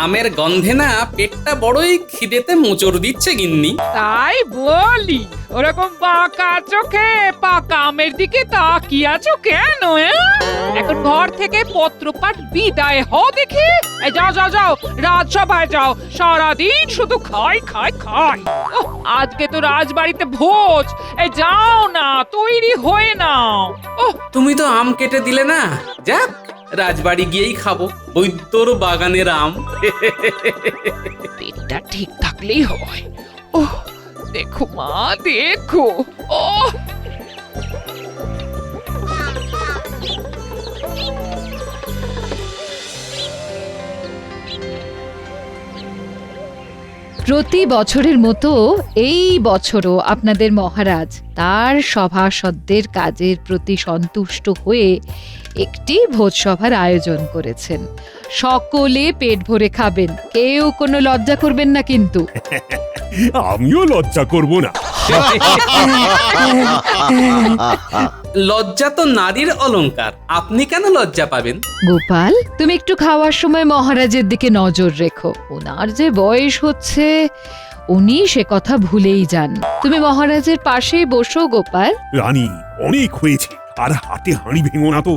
আমের গন্ধে না পেটটা বড়ই খিদেতে মোচড় দিচ্ছে গিন্নি। তাই বলি, ওরকম বাঁকা চোখে পাকা আমের দিকে তাকিয়ে আছো কেন? এখন ঘর থেকে পত্রপাঠ বিদায় হও দেখি। এই যাও যাও যাও, রাজসভায় যাও। সারাদিন শুধু খাই খাই খাই। ওহ, আজকে তো রাজবাড়িতে ভোজ। এই যাও না, তৈরি হয়ে নাও। ওহ, তুমি তো আম কেটে দিলে না, যাক রাজবাড়ি গিয়েই খাবো বৈদ্যর বাগানের আম। পেটটা ঠিক থাকলেই হয়। ওহ, দেখো মা, দেখো। ওহ, প্রতি বছরের মতো এই বছরও আপনাদের মহারাজ তার সভাসদদের কাজের প্রতি সন্তুষ্ট হয়ে একটি ভোজসভার আয়োজন করেছেন। সকলে পেট ভরে খাবেন, কেউ কোনো লজ্জা করবেন না কিন্তু। আমিও লজ্জা করব না। লজ্জা তো নারীর অলংকার, আপনি কেন লজ্জা পাবেন? গোপাল, তুমি একটু খাওয়ার সময় মহারাজের দিকে নজর রেখো। ওনার যে বয়স হচ্ছে, উনি সে কথা ভুলেই যান। তুমি মহারাজের পাশেই বসো গোপাল। রানী, অনেক হয়েছে, আর হাতে হাঁড়ি ভেঙো না তো।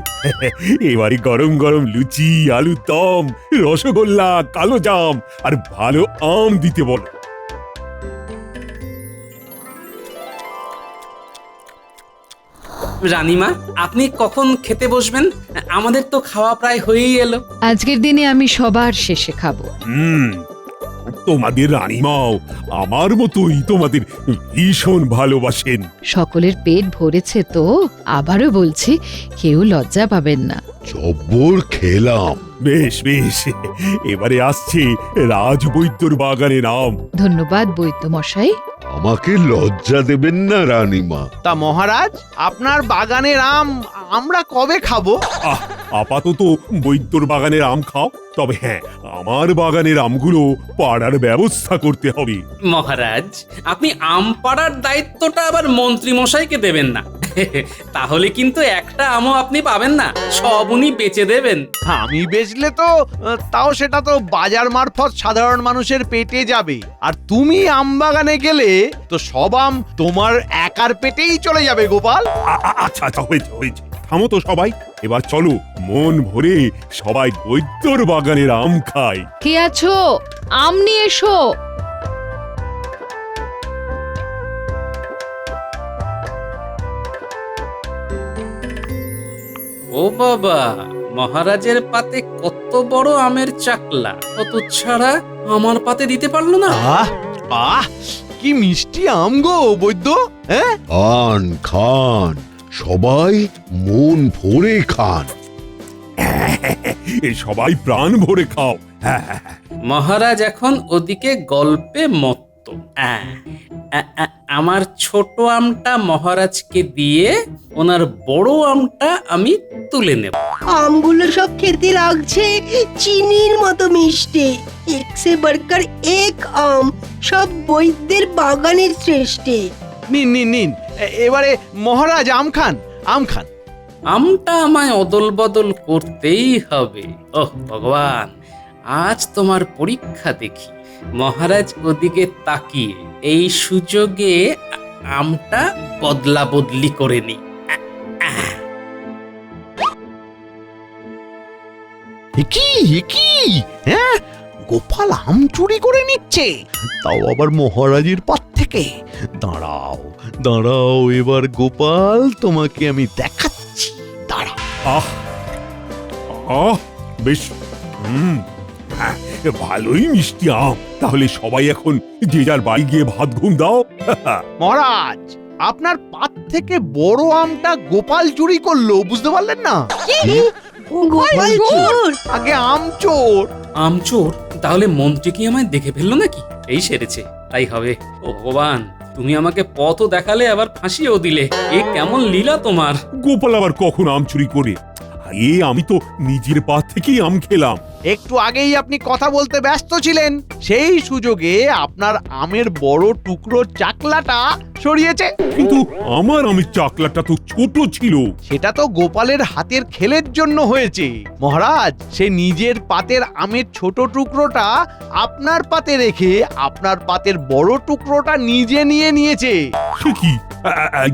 এবারে গরম গরম লুচি, আলুর দম, রসগোল্লা, কালো জাম আর ভালো আম দিতে বলো। রানীমা, আপনি কখন খেতে বসবেন? আমাদের তো খাওয়া প্রায় হয়েই এলো। আজকের দিনে আমি সবার শেষে খাবো। তোমাদের রানীমাও আমার মতোই তোমাদের ভীষণ ভালোবাসেন। সকলের পেট ভরেছে তো, আবারও বলছি, কেউ লজ্জা পাবেন না। জব্বর খেলাম। বেশ বেশ, এবারে আসছে রাজবৈদ্যর বাগানের আম। ধন্যবাদ বৈদ্য মশাই। আমাকে লজ্জা দেবেন না রানীমা। তা মহারাজ, আপনার বাগানের আম আমরা কবে খাবো? আপাতত বৈদ্যর বাগানের আম খাও, তবে হ্যাঁ, আমার বাগানের আমগুলো পাড়ার ব্যবস্থা করতে হবে। মহারাজ, আপনি আম পাড়ার দায়িত্বটা আবার মন্ত্রী মশাইকে দেবেন না। তাহলে কিন্তু একটা আমও আপনি পাবেন না, সব উনি বেচে দেবেন। আমি বেচলে তো তাও সেটা তো বাজার মারফত সাধারণ মানুষের পেটে যাবে, আর তুমি আম বাগানে গেলে তো সব আম তোমার একার পেটেই চলে যাবে গোপাল। আচ্ছা আচ্ছা, হয়েছে হয়েছে, থামো তো সবাই। এবার চলো মন ভরে সবাই বৈদ্যর বাগানের আম খাই। কে আছো? আম নিয়ে এসো। ও বাবা, মহারাজের পাতে কত বড় আমের চাকলা, কত ছাড়া আমার পাতে দিতে পারলো না। আহ আহ, কি মিষ্টি আম গো বৈদ্য। হ্যাঁ, খান খান, সবাই মন ভরে খান। সবাই প্রাণ ভরে খাও। হ্যাঁ হ্যাঁ হ্যাঁ। মহারাজ এখন ওদিকে গল্পে মত্ত। আমার ছোট আমটা মহারাজকে দিয়ে ওনার বড় আমটা আমি তুলে নেব। আমগুলো সব খেতে লাগছে চিনির মতো মিষ্টি। এক সে বড়কর এক আম, সব বৈদ্যের বাগানের শ্রেষ্ঠ। নিন নিন নিন, এবারে মহারাজ আম খান, আম খান। আমটা আমায় অদল বদল করতেই হবে। ওহ ভগবান, আজ তোমার পরীক্ষা দেখি। মহারাজ ওদিকে তাকিয়ে এই সুযোগে আমটা বদলা বদলি করে নি। কি কি, হ্যাঁ, গোপাল আম চুরি করে নিচ্ছে, তাও আবার মহারাজের পাত থেকে। দাঁড়াও দাঁড়াও, এবার গোপাল তোমাকে আমি দেখাচ্ছি, দাঁড়াও। আহ আহ, বেশ, হ্যাঁ, ভালোই মিষ্টি আম। তাহলে সবাই এখন যে যার বাড়ি গিয়ে ভাত ঘুম দাও। মহারাজ, আপনার পাত থেকে বড় আমটা গোপাল চুরি করলো, বুঝতে পারলেন না? গোপাল চোর? আগে আম চোর। আমচোর? তাহলে মন্ত্রী কি আমায় দেখে ফেললো নাকি? এই সেরেছে, তাই হবে। ও ভগবান, তুমি আমাকে পথও দেখালে আবার ফাঁসিও দিলে। এ কেমন লীলা তোমার! গোপাল আবার কখন আম চুরি করে? আমি তো নিজের পা থেকেই আম খেলাম। একটু আগেই আপনি কথা বলতে ব্যস্ত ছিলেন, সেই সুযোগে আপনার আমের বড় টুকরো চাকলাটা সরিয়েছে। কিন্তু আমার আমের চাকলাটা তো ছোট ছিল। সেটা তো গোপালের হাতের খেলের জন্য হয়েছে মহারাজ। সে নিজের পাতের আমের ছোট টুকরোটা আপনার পাতে রেখে আপনার পাতের বড় টুকরোটা নিজে নিয়ে নিয়েছে। সে কি?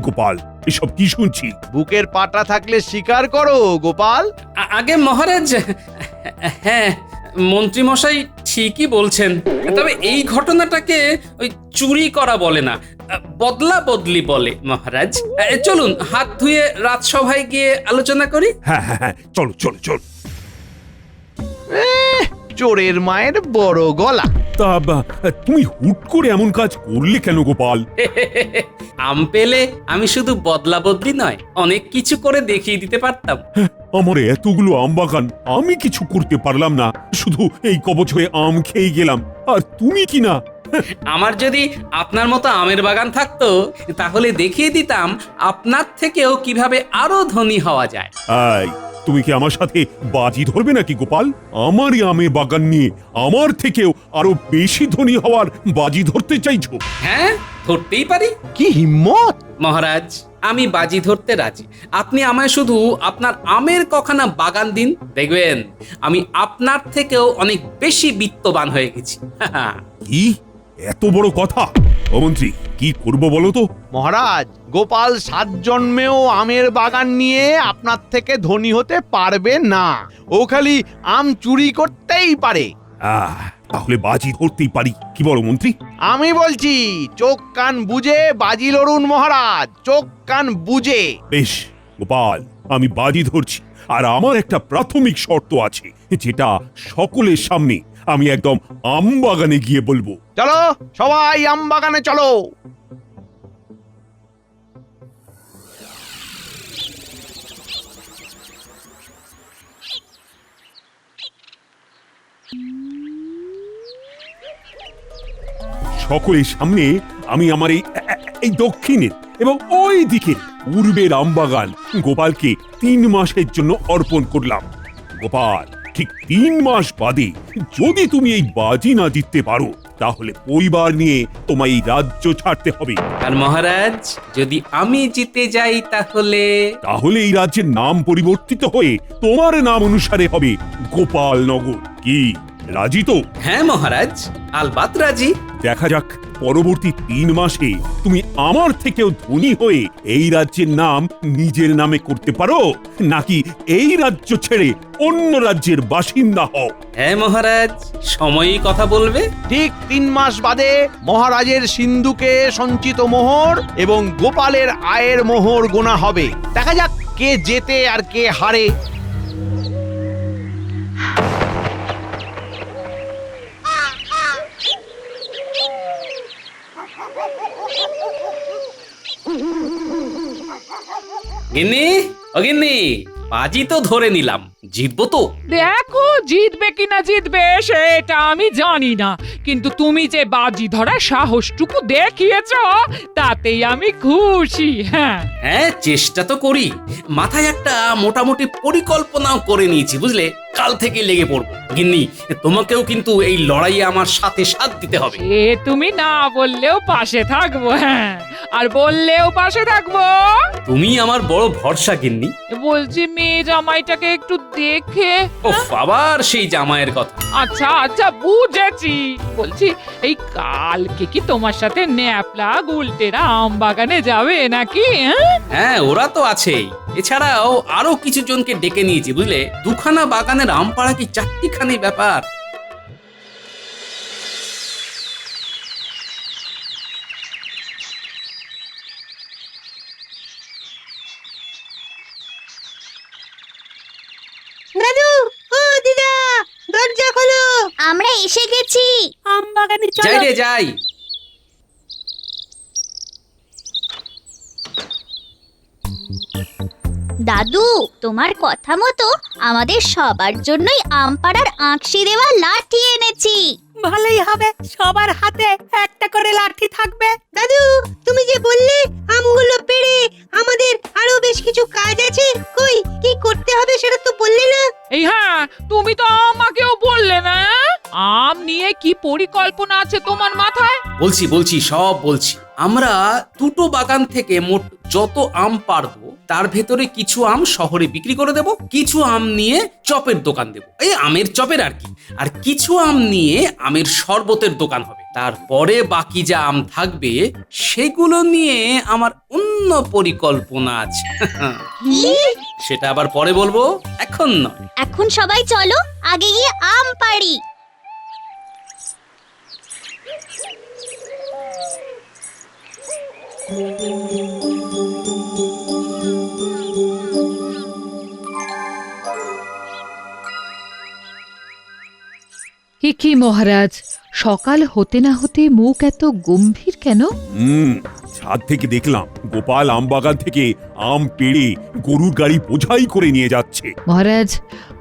গোপাল, এসব কি শুনছি? বুকের পাটা থাকলে স্বীকার করো গোপাল। আগে মহারাজ, হ্যাঁ মন্ত্রী মশাই ঠিকই বলছেন, তবে এই ঘটনাটাকে ওই চুরি করা বলে না, বদলা বদলি বলে মহারাজ। চলুন হাত ধুয়ে রাজসভায় গিয়ে আলোচনা করি। হ্যাঁ হ্যাঁ হ্যাঁ, চলো চলো চলো। চোরের মায়ের বড় গলা। তা তুমি হুট করে এমন কাজ করলে কেন গোপাল? আম পেলে আমি শুধু বদলা বদলি নয়, অনেক কিছু করে দেখিয়ে দিতে পারতাম। আমার এতগুলো আম বাগান, আমি কিছু করতে পারলাম না, শুধু এই কবচ হয়ে আম খেয়ে গেলাম। আর তুমি কি না? আমার যদি আপনার মতো আমের বাগান থাকতো তাহলে দেখিয়ে দিতাম আপনার থেকেও কিভাবে আরো ধনী হওয়া যায়। এই, তুমি কি আমার সাথে বাজি ধরবে নাকি গোপাল? আমারই আমের বাগান নিয়ে আমার থেকেও আরো বেশি ধনী হওয়ার বাজি ধরতে চাইছো? হ্যাঁ, ধরতেই পারি কি হিম্মত! মহারাজ, আমি বাজি ধরতে রাজি। আপনি আমায় শুধু আপনার আমের কখানা বাগান দিন, দেখবেন আমি আপনার থেকেও অনেক বেশি বিত্তবান হয়ে গেছি। কি এত বড় কথা? ও মন্ত্রী, কি করব বলো তো? মহারাজ, গোপাল 7 জন্মেও আমের বাগান নিয়ে আপনার থেকে ধনী হতে পারবে না। ও খালি আম চুরি করতেই পারে। তাহলে বাজি ধরতেই পারি, কি বলো মন্ত্রী? আমি বলছি, চোখ কান বুঝে বাজি লড়ুন মহারাজ, চোখ কান বুঝে। বেশ গোপাল, আমি বাজি ধরছি। আর আমার একটা প্রাথমিক শর্ত আছে, যেটা সকলের সামনে আমি একদম আম বাগানে গিয়ে বলবো। চলো সবাই আম বাগানে চলো। সকলের সামনে আমি আমার এই দক্ষিণের এবং ওই দিকে পূর্বের আমবাগান গোপালকে 3 মাসের জন্য অর্পণ করলাম। গোপাল, ঠিক 3 মাস বাদে যদি তুমি এই বাজি না জিততে পারো তাহলে পরিবার নিয়ে তোমায় এই রাজ্য ছাড়তে হবে। আর মহারাজ, যদি আমি জিতে যাই তাহলে? তাহলে এই রাজ্যের নাম পরিবর্তিত হয়ে তোমার নাম অনুসারে হবে গোপাল নগর। কি রাজি তো? হ্যাঁ মহারাজ, আলবাত রাজি। দেখা যাক পরবর্তী 3 মাসে তুমি আমার থেকেও ধনী হয়ে এই রাজ্যের নাম নিজের নামে করতে পারো, নাকি এই রাজ্য ছেড়ে অন্য রাজ্যের বাসিন্দা হও। হ্যাঁ মহারাজ, সময়ই কথা বলবে। ঠিক 3 মাস বাদে মহারাজের সিন্ধুকে সঞ্চিত মোহর এবং গোপালের আয়ের মোহর গোনা হবে। দেখা যাক কে জেতে আর কে হারে। গিন্নি, ও গিন্নি, বাজি তো ধরে নিলাম, জিতবো তো? দেখো জিতবে কিনা জিতবে সেটা আমি জানি না, কিন্তু তুমি যে বাজি ধরার সাহসটুকু দেখিয়েছ তাতেই আমি খুশি। হ্যাঁ হ্যাঁ, চেষ্টা তো করি। মাথায় একটা মোটামুটি পরিকল্পনাও করে নিয়েছি, বুঝলে? কাল থেকে লেগে পড়বো। গিন্নি, তোমাকেও কিন্তু এই লড়াইয়ে আমার সাথে সাথ দিতে হবে। এ তুমি না বললেও পাশে থাকবো, হ্যাঁ, আর বললেও পাশে থাকবো। তুমি আমার বড় ভরসা গিন্নি। বলছি মেয়ে জামাইটাকে একটু দেখে। ওফ, আবার সেই জামাইয়ের কথা। আচ্ছা আচ্ছা, বুঝেছি। বলছি এই কালকে কি তোমার সাথে ন্যাপলা গুলটেরা আম বাগানে যাবে নাকি? হ্যাঁ, ওরা তো আছেই। এছাড়াও আরো কিছু জনকে ডেকে নিয়েছি, বুঝলে? 2খানা বাগানের আম পাড়া কি 4টিখানি ব্যাপার। দাদু, ও দিদা, দরজা খোলো। আমরা এসে গেছি। আম বাগানে যাই রে যাই। দাদু, তোমার কথা মতো আমাদের সবার জন্যই আম পাড়ার আঁকশি দেওয়া লাঠি এনেছি। ভালোই হবে, সবার হাতে একটা করে লাঠি থাকবে। দাদু, তুমি যে বললে আমগুলো পেড়ে আমাদের আরো বেশ কিছু কাজ আছে, কই কি করতে হবে সেটা তো বললে না। এই হ্যাঁ, তুমি তো আমাকেও বললে না। আম নিয়ে কি পরিকল্পনা আছে তোমার মাথায়? বলছি সব বলছি। আমরা দুটো বাগান থেকে মোট যত আম পারবো তার ভেতরে কিছু আম শহরে বিক্রি করে দেব, কিছু আম নিয়ে চপের দোকান দেব, এই আমের চপের আর কি। আর কিছু আম নিয়ে আমের শরবতের দোকান হবে। তারপরে বাকি যা আম থাকবে সেগুলো নিয়ে আমার অন্য পরিকল্পনা আছে। সেটা আবার পরে বলবো, এখন নয়। এখন সবাই চলো আগে গিয়ে আম পাড়ি। কি মহারাজ, সকাল হতে না হতে মুখ এত গম্ভীর কেন? ছাদ থেকে দেখলাম গোপাল আম বাগান থেকে আম পেড়ে গরুর গাড়ি বোঝাই করে নিয়ে যাচ্ছে। মহারাজ,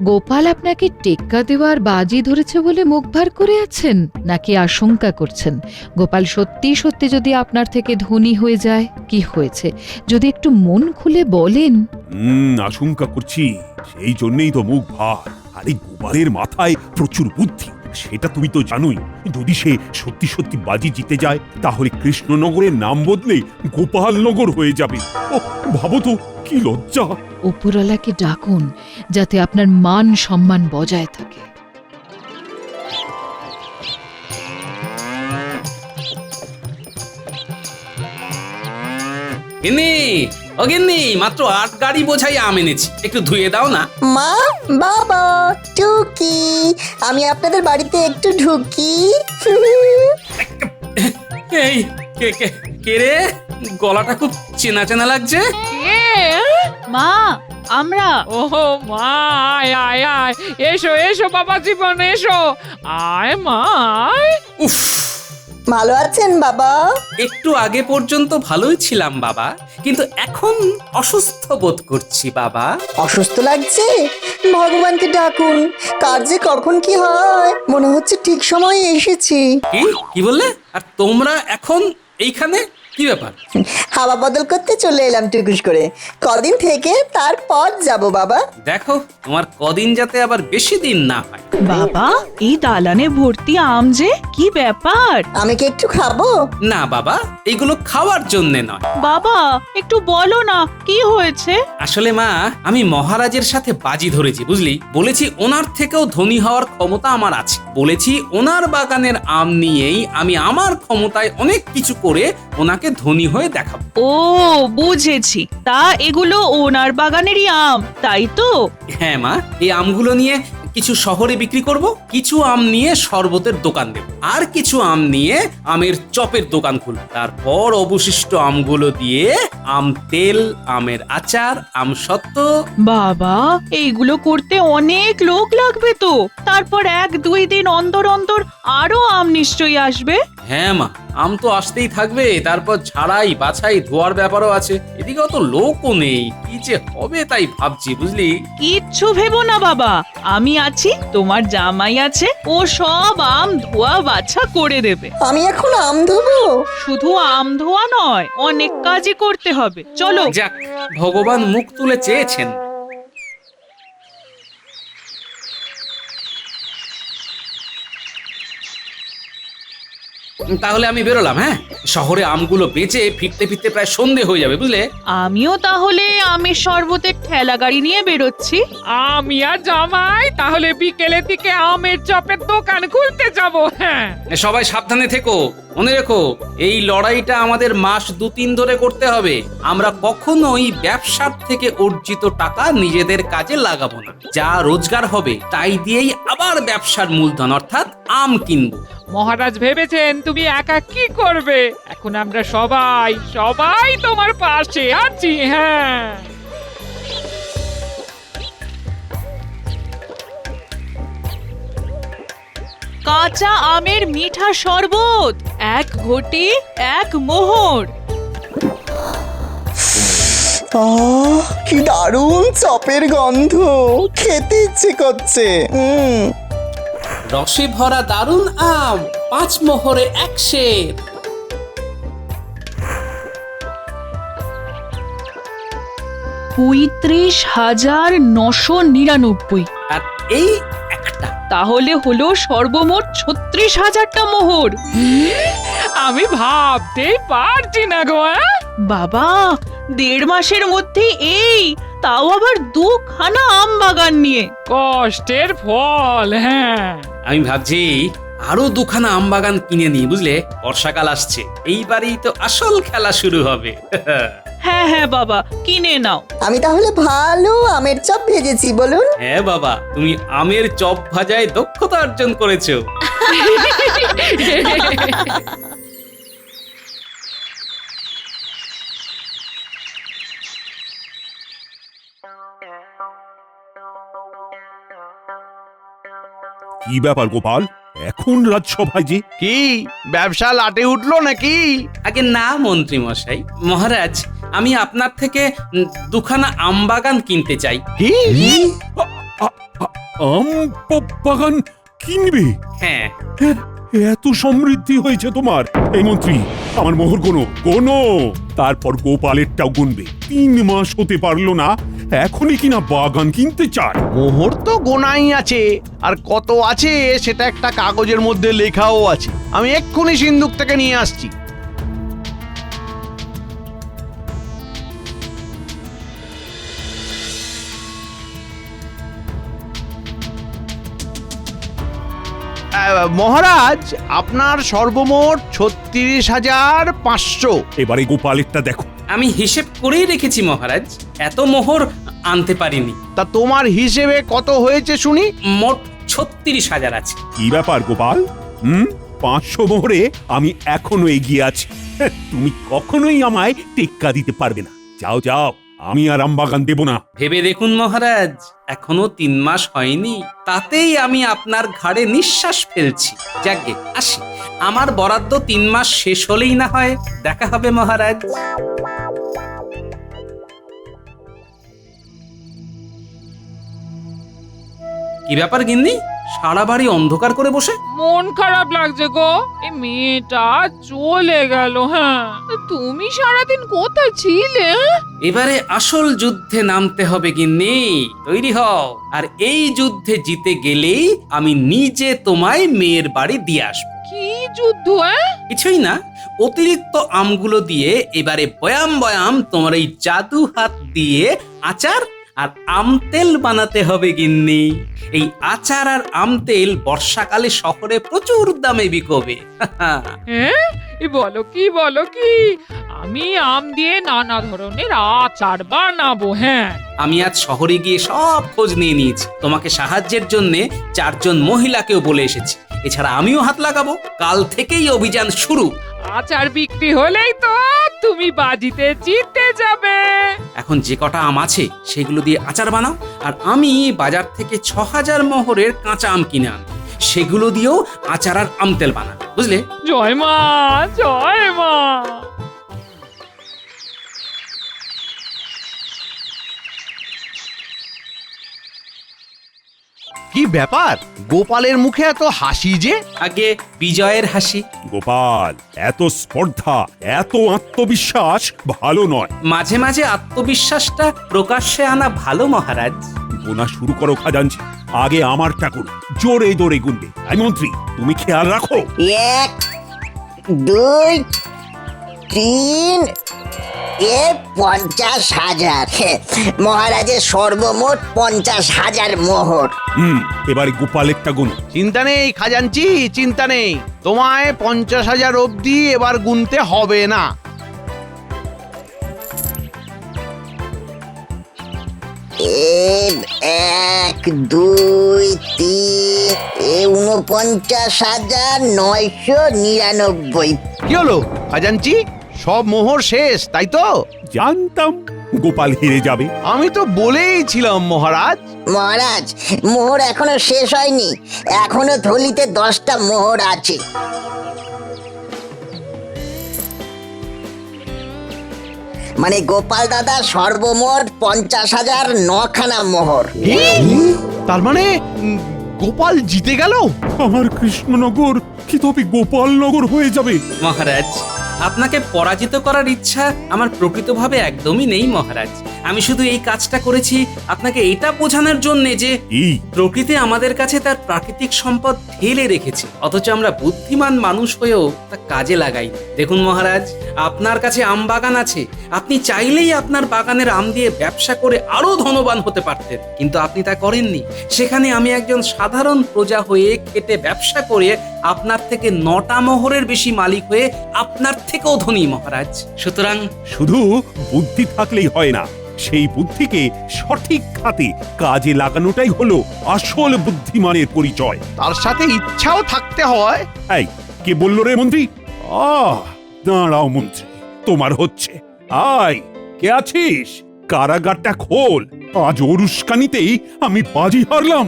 গোপাল আপনাকে টেক্কা দেওয়ার বাজি ধরেছে বলে মুখ ভার করে আছেন, নাকি আশঙ্কা করছেন গোপাল সত্যি সত্যি যদি আপনার থেকে ধনী হয়ে যায়? কি হয়েছে যদি একটু মন খুলে বলেন। আশঙ্কা করছি, সেই জন্যই তো মুখ ভার। আরে গোপালের মাথায় প্রচুর বুদ্ধি, সেটা তুমি তো জানোই। যদি সে সত্যি সত্যি বাজি জিতে যায় তাহলে কৃষ্ণনগরের নাম বদলে গোপালনগর হয়ে যাবে। ভাবো তো কি লজ্জা। উপরওয়ালাকে ডাকুন যাতে আপনার মান সম্মান বজায় থাকে। গিন্নি, ও গিন্নি, মাত্র 8 গাড়ি বোঝাই আম এনেছি, একটু ধুয়ে দাও না। মা, বাবা, টুকি, আমি আপনাদের বাড়িতে একটু ঢুকি। এই কে কে কে রে? গলাটা খুব চেনা চেনা লাগছে। কে? মা, আমরা। ওহো মা, আয় আয় আয়, এসো এসো বাবা জীবন, এসো। আয় মা আয়। উফ, ভালো আছেন বাবা? একটু আগে পর্যন্ত ভালোই ছিলাম বাবা, কিন্তু এখন অসুস্থ বোধ করছি বাবা। অসুস্থ লাগছে? ভগবানকে ডাকুন, কার যে কখন কি হয়। মনে হচ্ছে ঠিক সময়ে এসেছি। কি কি বললে? আর তোমরা এখন এইখানে? কি ব্যাপার? হাওয়া বদল করতে চলে এলাম টুকুস করে। কদিন থেকে তারপর যাব বাবা। দেখো তোমার কদিন যাতে আবার বেশি দিন না হয়। বাবা, এই দালানে ভর্তি আম যে, কি ব্যাপার? আমি কি একটু খাবো? না বাবা, এইগুলো খাওয়ার জন্য নয়। বাবা, একটু বলো না কি হয়েছে? আসলে মা, আমি মহারাজের সাথে বাজি ধরেছি বুঝলি। বলেছি ওনার থেকেও ধনী হওয়ার ক্ষমতা আমার আছে। বলেছি ওনার বাগানের আম নিয়েই আমি আমার ক্ষমতায় অনেক কিছু করে ওনাকে ধনী হয়ে দেখাবো। ও বুঝেছি, তা এগুলো ওনার বাগানেরই আম, তাই তো? হ্যাঁ মা, এই আমগুলো নিয়ে কিছু শহরে বিক্রি করব, কিছু আম নিয়ে শরবতের দোকান দেব, আর কিছু আম নিয়ে আমের চপের দোকান খুলব। তারপর অবশিষ্ট আমগুলো দিয়ে আম তেল, আমের আচার, আম সত্ত্ব। বাবা, এইগুলো করতে অনেক লোক লাগবে তো। তারপর 1-2 দিন অন্তর অন্তর আরো আম নিশ্চয়ই আসবে। হ্যাঁ মা, আম তো আসতেই থাকবে, তারপর ঝাড়াই বাছাই ধোয়ার ব্যাপারও আছে। এদিকে অত লোকও নেই, কি যে হবে তাই ভাবছি বুঝলি। কিচ্ছু ভেবো না বাবা, আমি আছি, তোমার জামাই আছে, ও সব আম ধোয়া বাছা করে দেবে। আমি এখন আম ধোবো? শুধু আম ধোয়া নয়, অনেক কাজই করতে হবে, চলো। যাক, ভগবান মুখ তুলে চেয়েছেন। তাহলে আমি বেরোলাম। হ্যাঁ, শহরে আমগুলো বেচে ফিরতে ফিরতে প্রায় সন্ধে হয়ে যাবে বুঝলে। আমিও তাহলে আমের শরবতের ঠেলা গাড়ি নিয়ে বেরোচ্ছি। আমি আর জামাই তাহলে বিকেলের দিকে আমের চপের দোকান খুলতে যাব। হ্যাঁ, সবাই সাবধানে থেকো, মনে রেখো এই লড়াইটা আমাদের মাস 2-3 ধরে করতে হবে। আমরা কখনোই ব্যবসার থেকে অর্জিত টাকা নিজেদের কাজে লাগাবো না। যা রোজগার হবে তাই দিয়েই আবার ব্যবসার মূলধন অর্থাৎ আম কিনবো। মহারাজ ভেবেছেন তুমি একা কি করবে? এখন আমরা সবাই সবাই তোমার পাশে আছি। হ্যাঁ, কাঁচা আমের মিঠা শরবত, 1 ঘটি 1 মোহর। কি দারুণ চপের গন্ধ, খেতে ইচ্ছে করছে। রসে ভরা দারুণ আম 5 মোহরে 1 সের। ৩৫,৯৯৯ আর এই একটা। তাহলে হলো সর্বমোট ৩৬,০০০টা মোহর। আমি ভাবতেই পারছি না গো। বাবা, ১.৫ মাসের মধ্যে এই, তাও আবার 2খানা আম বাগান নিয়ে। কষ্টের ফল। হ্যাঁ, আমি ভাবছি আরো 2খানা আম বাগান কিনে নিই, বুঝলে? বর্ষাকাল আসছে, এইবারেই তো আসল খেলা শুরু হবে। হ্যাঁ হ্যাঁ বাবা, কিনে নাও। আমি তাহলে ভালো আমের চপ ভেজেছি বলুন। হ্যাঁ বাবা, তুমি আমের চপ ভাজায় দক্ষতা অর্জন করেছো। কি ব্যাপার গোপাল, এখন রাজসভায় যে? কি ব্যবসা লাটে উঠলো নাকি? আগে না মন্ত্রী মশাই, মহারাজ, আমি আপনার থেকে 2খানা আম বাগান কিনতে চাই। কি? আম বাগান কিনবে? হ্যাঁ। এত সমৃদ্ধি হয়েছে তোমার। এই মন্ত্রী, আমার মোহর গোনো, তারপর গোপালেরটাও গুনবে। 3 মাস হতে পারলো না, এখনই কিনা বাগান কিনতে চায়। মোহর তো গোনাই আছে, আর কত আছে সেটা একটা কাগজের মধ্যে লেখাও আছে। আমি এক্ষুনি সিন্ধুক থেকে নিয়ে আসছি। মহারাজ, আপনার সর্বমোট ৩৬,৫০০। এবারে গোপালেরটা দেখো। আমি হিসেব করেই রেখেছি মহারাজ, এত মোহর আনতে পারিনি। তা তোমার হিসেবে কত হয়েছে শুনি? মোট ৩৬,০০০ আছে। কি ব্যাপার গোপাল? 500 মোহরে আমি এখনো এগিয়ে আছি। তুমি কখনোই আমায় টেক্কা দিতে পারবে না। যাও যাও, আমি আর আম বাগান দেব না। ভেবে দেখুন মহারাজ, এখনো 3 মাস হয়নি, তাতেই আমি আপনার ঘাড়ে নিঃশ্বাস ফেলছি। যাকগে, আসি। আমার বরাদ্দ 3 মাস শেষ হলেই না হয় দেখা হবে মহারাজ। কি ব্যাপার গিন্নি, সারা বাড়ি অন্ধকার করে বসে? মন খারাপ লাগছে গো, এই মেয়েটা চলে গেল। হ্যাঁ, তুমি সারাদিন কোথায় ছিলে? এবারে আসল যুদ্ধে নামতে হবে গিন্নি, তৈরি হও। আর এই যুদ্ধে জিতে গেলেই আমি নিজে তোমায় মেয়ের বাড়ি দিয়ে আসবো। কি যুদ্ধ? কিছুই না, অতিরিক্ত আমগুলো দিয়ে এবারে বয়াম বয়াম তোমার এই জাদু হাত দিয়ে আচার আর আম তেল বানাতে হবে গিন্নি। এই আচার আর আম তেল বর্ষাকালে শহরে প্রচুর দামে বিকবে। হ্যাঁ, বলো কি, আমি আম দিয়ে নানা ধরনের আচার বানাবো। হ্যাঁ, আমি আজ শহরে গিয়ে সব খোঁজ নিয়ে নিয়েছি। তোমাকে সাহায্যের জন্য 4 জন মহিলাকেও বলে এসেছি। এছাড়া আমিও হাত লাগাবো। কাল থেকেই অভিযান শুরু। আচার বিক্রি হলেই তো তুমি বাজিতে জিতে যাবে। এখন যে কটা আম আছে সেগুলো দিয়ে আচার বানাও, আর আমি বাজার থেকে 6000 মোহরের কাঁচা আম কিনে আনবো। সেগুলো দিয়েও আচার আর আম তেল বানাবো, বুঝলে? জয় মা, জয় মা। কি ব্যাপার, গোপালের মুখে এত হাসি যে? আগে বিজয়ের হাসি। গোপাল, এত স্পর্ধা, এত আত্মবিশ্বাস ভালো নয়। মাঝে মাঝে আত্মবিশ্বাসটা প্রকাশ্যে আনা ভালো মহারাজ। গোনা শুরু করো খাজাঞ্চি, আগে আমারটা করো। জোরে জোরে গুনবে। আই মন্ত্রী, তুমি খেয়াল রাখো। 1 2 3 50,000। মহারাজের সর্বমোট 50,000 মোহর। এবারে গোপালেরটা গুনো। চিন্তা নেই খাজাঞ্চি, চিন্তা নেই। তোমায় 50,000 অবধি এবার গুনতে হবে না। এক 2 3 49,999। কি হলো খাজাঞ্চি, সব মোহর শেষ তাই তো? জানতাম গোপাল হেরে যাবে। আমি তো বলেইছিলাম মহারাজ। মহারাজ, মোহর এখনো শেষ হয়নি, এখনো থলিতে 10টা মোহর আছে। মানে গোপাল দাদা সর্বমোট 50,009 খানা মোহর। তার মানে গোপাল জিতে গেল। আমার কৃষ্ণনগর কি তবে গোপালনগর হয়ে যাবে? মহারাজ, আপনাকে পরাজিত করার ইচ্ছা আমার প্রকৃতভাবে একদমই নেই মহারাজ। আমি শুধু এই কাজটা করেছি আপনাকে এটা বোঝানোর জন্য যে এই প্রকৃতি আমাদের কাছে তার প্রাকৃতিক সম্পদ ঢেলে রেখেছে, অথচ আমরা বুদ্ধিমান মানুষ হয়েও তা কাজে লাগাই। দেখুন মহারাজ, আপনার কাছে আম বাগান আছে, আপনি চাইলেই আপনার বাগানের আম দিয়ে ব্যবসা করে আরো ধনবান হতে পারতেন, কিন্তু আপনি তা করেননি। সেখানে আমি একজন সাধারণ প্রজা হয়ে খেটে ব্যবসা করে আপনার থেকে 9টা মোহরের বেশি মালিক হয়ে আপনার থেকেও ধনী মহারাজ। সুতরাং শুধু বুদ্ধি থাকলেই হয় না, সেই বুদ্ধিকে সঠিক খাতে কাজে লাগানোটাই হলো আসল বুদ্ধিমানের পরিচয়। তার সাথে ইচ্ছাও থাকতে হয়। এই, কে বললো রে মন্ত্রী? দাঁড়াও মন্ত্রী, তোমার হচ্ছে। আয়, কে আছিস? কারাগারটা খোল। আজ ওর উস্কানিতেই আমি বাজি হারলাম।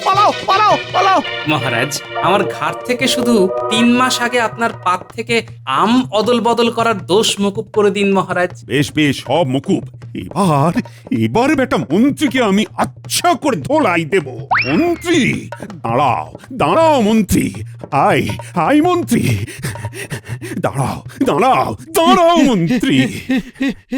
পালাও পালাও পালাও। মহারাজ, আমার ঘাট থেকে শুধু 3 মাস আগে আপনার পাত থেকে আম অদল বদল করার দোষ মকুব করে দিন মহারাজ। বেশ বেশ, সব মুকুব। এবার বেটা মন্ত্রীকে আমি আচ্ছা করে ধোলাই দেব। মন্ত্রী দাঁড়াও, দাঁড়াও মন্ত্রী। আয় আয় মন্ত্রী, দাঁড়াও দাঁড়াও দাঁড়াও মন্ত্রী।